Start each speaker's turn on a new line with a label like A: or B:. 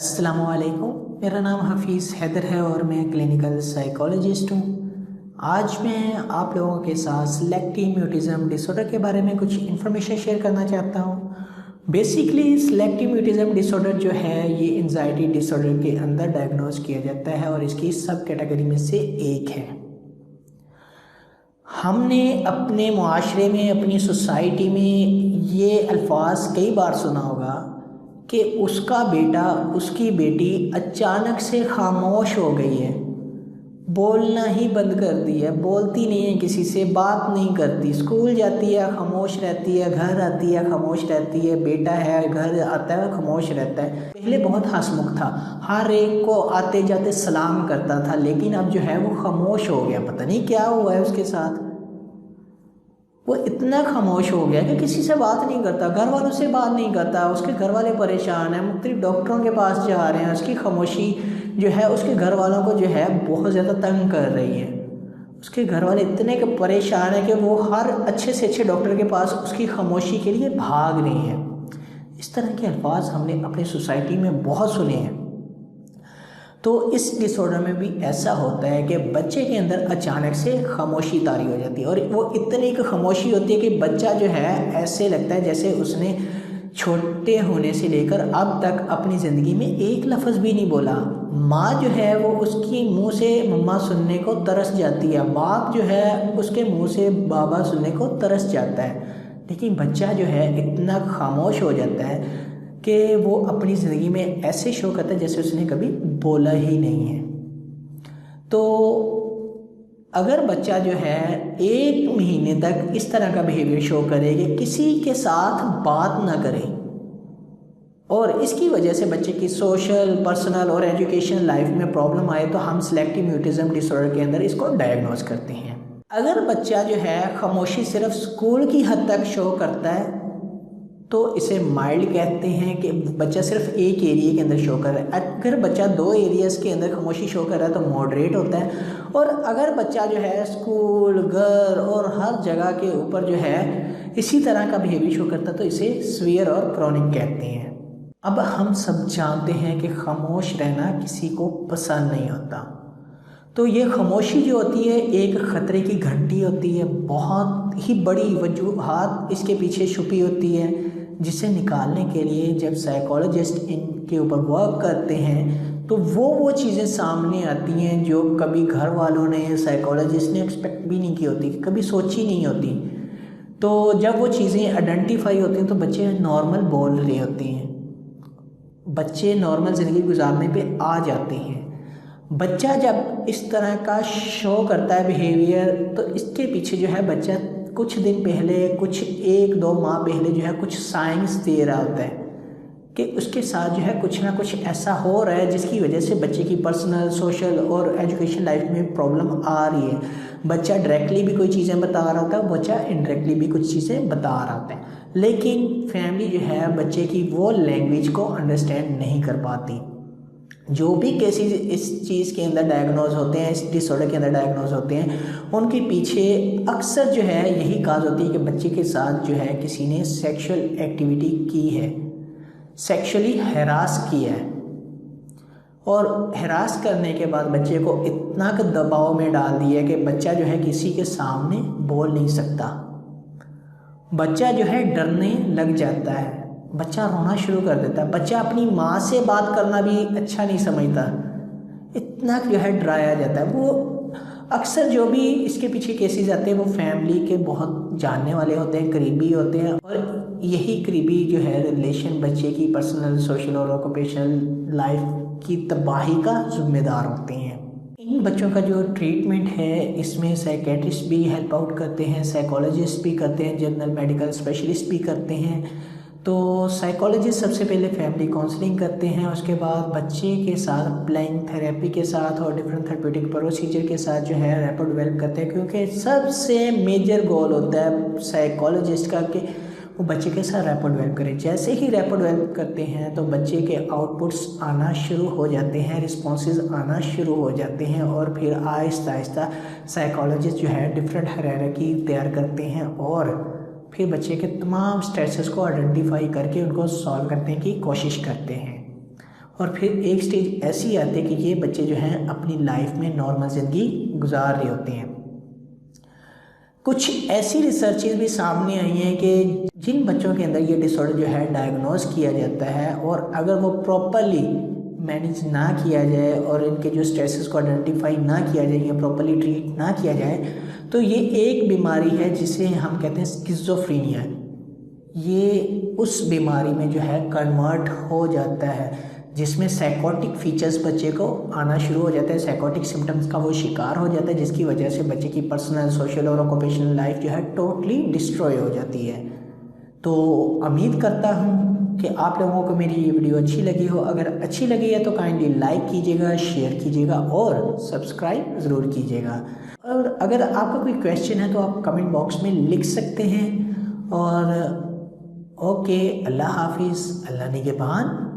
A: अस्सलामुअलैकुम। मेरा नाम हफीज़ हैदर है और मैं क्लिनिकल साइकोलॉजिस्ट हूँ। आज मैं आप लोगों के साथ सिलेक्टिव म्यूटिज़म डिसऑर्डर के बारे में कुछ इन्फॉर्मेशन शेयर करना चाहता हूँ। बेसिकली सिलेक्टिव म्यूटिज़म डिसऑर्डर जो है ये एंजाइटी डिसऑर्डर के अंदर डायग्नोज किया जाता है और इसकी सब कैटेगरी में से एक है। हमने अपने मुआशरे में, अपनी सोसाइटी में ये अल्फाज कई बार सुना होगा कि उसका बेटा, उसकी बेटी अचानक से खामोश हो गई है, बोलना ही बंद कर दिया है, बोलती नहीं है, किसी से बात नहीं करती, स्कूल जाती है खामोश रहती है, घर आती है खामोश रहती है, बेटा है घर आता है खामोश रहता है। पहले बहुत हंसमुख था, हर एक को आते जाते सलाम करता था, लेकिन अब जो है वो खामोश हो गया। पता नहीं क्या हुआ है उसके साथ, वो इतना खामोश हो गया कि किसी से बात नहीं करता, घर वालों से बात नहीं करता। उसके घर वाले परेशान हैं, मुख्तलिफ डॉक्टरों के पास जा रहे हैं। उसकी खामोशी जो है उसके घर वालों को जो है बहुत ज़्यादा तंग कर रही है। उसके घर वाले इतने के परेशान हैं कि वो हर अच्छे से अच्छे डॉक्टर के पास उसकी खामोशी के लिए भाग रहे हैं। इस तरह के अल्फाज हमने अपनी सोसाइटी में बहुत सुने हैं। तो इस डिसऑर्डर में भी ऐसा होता है कि बच्चे के अंदर अचानक से खामोशी तारी हो जाती है और वो इतनी एक खामोशी होती है कि बच्चा जो है ऐसे लगता है जैसे उसने छोटे होने से लेकर अब तक अपनी ज़िंदगी में एक लफ्ज़ भी नहीं बोला। माँ जो है वो उसकी मुंह से मम्मा सुनने को तरस जाती है, बाप जो है उसके मुंह से बाबा सुनने को तरस जाता है, लेकिन बच्चा जो है इतना खामोश हो जाता है कि वो अपनी ज़िंदगी में ऐसे शो करता है जैसे उसने कभी बोला ही नहीं है। तो अगर बच्चा जो है 1 महीने तक इस तरह का बिहेवियर शो करे कि किसी के साथ बात ना करे और इसकी वजह से बच्चे की सोशल, पर्सनल और एजुकेशन लाइफ में प्रॉब्लम आए, तो हम सिलेक्टिव म्यूटिज़म डिसऑर्डर के अंदर इसको डायग्नोज करते हैं। अगर बच्चा जो है खामोशी सिर्फ स्कूल की हद तक शो करता है तो इसे माइल्ड कहते हैं कि बच्चा सिर्फ एक एरिया के अंदर शो कर रहा है। अगर बच्चा 2 एरियाज़ के अंदर खामोशी शो कर रहा है तो मॉडरेट होता है। और अगर बच्चा जो है स्कूल, घर और हर जगह के ऊपर जो है इसी तरह का बिहेवियर शो करता है तो इसे सीवियर और क्रॉनिक कहते हैं। अब हम सब जानते हैं कि खामोश रहना किसी को पसंद नहीं होता। तो ये खामोशी जो होती है एक ख़तरे की घंटी होती है, बहुत ही बड़ी वजूहात इसके पीछे छुपी होती है, जिसे निकालने के लिए जब साइकोलॉजिस्ट इनके ऊपर वर्क करते हैं तो वो चीज़ें सामने आती हैं जो कभी घर वालों ने, साइकोलॉजिस्ट ने एक्सपेक्ट भी नहीं की होती, कभी सोची नहीं होती। तो जब वो चीज़ें आइडेंटिफाई होती हैं तो बच्चे नॉर्मल बोल रहे होते हैं, बच्चे नॉर्मल ज़िंदगी गुजारने पे आ जाते हैं। बच्चा जब इस तरह का शो करता है बिहेवियर तो इसके पीछे जो है बच्चा कुछ दिन पहले, कुछ 1-2 माह पहले जो है कुछ साइंस दे रहा होता है कि उसके साथ जो है कुछ ना कुछ ऐसा हो रहा है जिसकी वजह से बच्चे की पर्सनल, सोशल और एजुकेशन लाइफ में प्रॉब्लम आ रही है। बच्चा डायरेक्टली भी कोई चीज़ें बता रहा होता है, बच्चा इनडायरेक्टली भी कुछ चीज़ें बता रहा होता है, लेकिन फैमिली जो है बच्चे की वो लैंग्वेज को अंडरस्टैंड नहीं कर पाती। जो भी केसेस इस चीज़ के अंदर डायग्नोज होते हैं, इस डिसऑर्डर के अंदर डायग्नोज होते हैं, उनके पीछे अक्सर जो है यही काज होती है कि बच्चे के साथ जो है किसी ने सेक्सुअल एक्टिविटी की है, सेक्सुअली हैरास किया है और हैरास करने के बाद बच्चे को इतना दबाव में डाल दिया कि बच्चा जो है किसी के सामने बोल नहीं सकता। बच्चा जो है डरने लग जाता है, बच्चा रोना शुरू कर देता है, बच्चा अपनी माँ से बात करना भी अच्छा नहीं समझता, इतना जो है डराया जाता है। वो अक्सर जो भी इसके पीछे केसेस आते हैं वो फैमिली के बहुत जानने वाले होते हैं, करीबी होते हैं, और यही करीबी जो है रिलेशन बच्चे की पर्सनल, सोशल और ऑक्यूपेशनल लाइफ की तबाही का जिम्मेदार होते हैं। इन बच्चों का जो ट्रीटमेंट है इसमें साइकेट्रिस्ट भी हेल्प आउट करते हैं, साइकोलॉजिस्ट भी करते हैं, जनरल मेडिकल स्पेशलिस्ट भी करते हैं। तो साइकोलॉजिस्ट सबसे पहले फैमिली काउंसलिंग करते हैं, उसके बाद बच्चे के साथ प्लेइंग थेरेपी के साथ और डिफरेंट थेरेप्यूटिक प्रोसीजर के साथ जो है रैपो डेवलप करते हैं, क्योंकि सबसे मेजर गोल होता है साइकोलॉजिस्ट का कि वो बच्चे के साथ रैपो डेवलप करें। जैसे ही रैपो डेवलप करते हैं तो बच्चे के आउटपुट्स आना शुरू हो जाते हैं, रिस्पॉन्सेज आना शुरू हो जाते हैं और फिर आहिस्ता आहिस्ता साइकोलॉजिस्ट जो है डिफरेंट हायरार्की तैयार करते हैं और फिर बच्चे के तमाम स्ट्रेसेस को आइडेंटिफाई करके उनको सॉल्व करने की कोशिश करते हैं। और फिर एक स्टेज ऐसी आती है कि ये बच्चे जो हैं अपनी लाइफ में नॉर्मल ज़िंदगी गुजार रहे होते हैं। कुछ ऐसी रिसर्चेज भी सामने आई हैं कि जिन बच्चों के अंदर ये डिसऑर्डर जो है डायग्नोज किया जाता है और अगर वो प्रॉपरली मैनेज ना किया जाए और इनके जो स्ट्रेसेस को आइडेंटिफाई ना किया जाए या प्रॉपरली ट्रीट ना किया जाए तो ये एक बीमारी है जिसे हम कहते हैं स्किज़ोफ्रेनिया। ये उस बीमारी में जो है कन्वर्ट हो जाता है जिसमें साइकोटिक फीचर्स बच्चे को आना शुरू हो जाता है, साइकोटिक सिम्टम्स का वो शिकार हो जाता है, जिसकी वजह से बच्चे की पर्सनल, सोशल और ऑक्यूपेशनल लाइफ जो है टोटली डिस्ट्रॉय हो जाती है। तो उम्मीद करता हूँ कि आप लोगों को मेरी ये वीडियो अच्छी लगी हो। अगर अच्छी लगी है तो काइंडली लाइक कीजिएगा, शेयर कीजिएगा और सब्सक्राइब ज़रूर कीजिएगा। और अगर आपका कोई क्वेश्चन है तो आप कमेंट बॉक्स में लिख सकते हैं। और ओके, अल्लाह हाफिज़, अल्लाह निगहबान।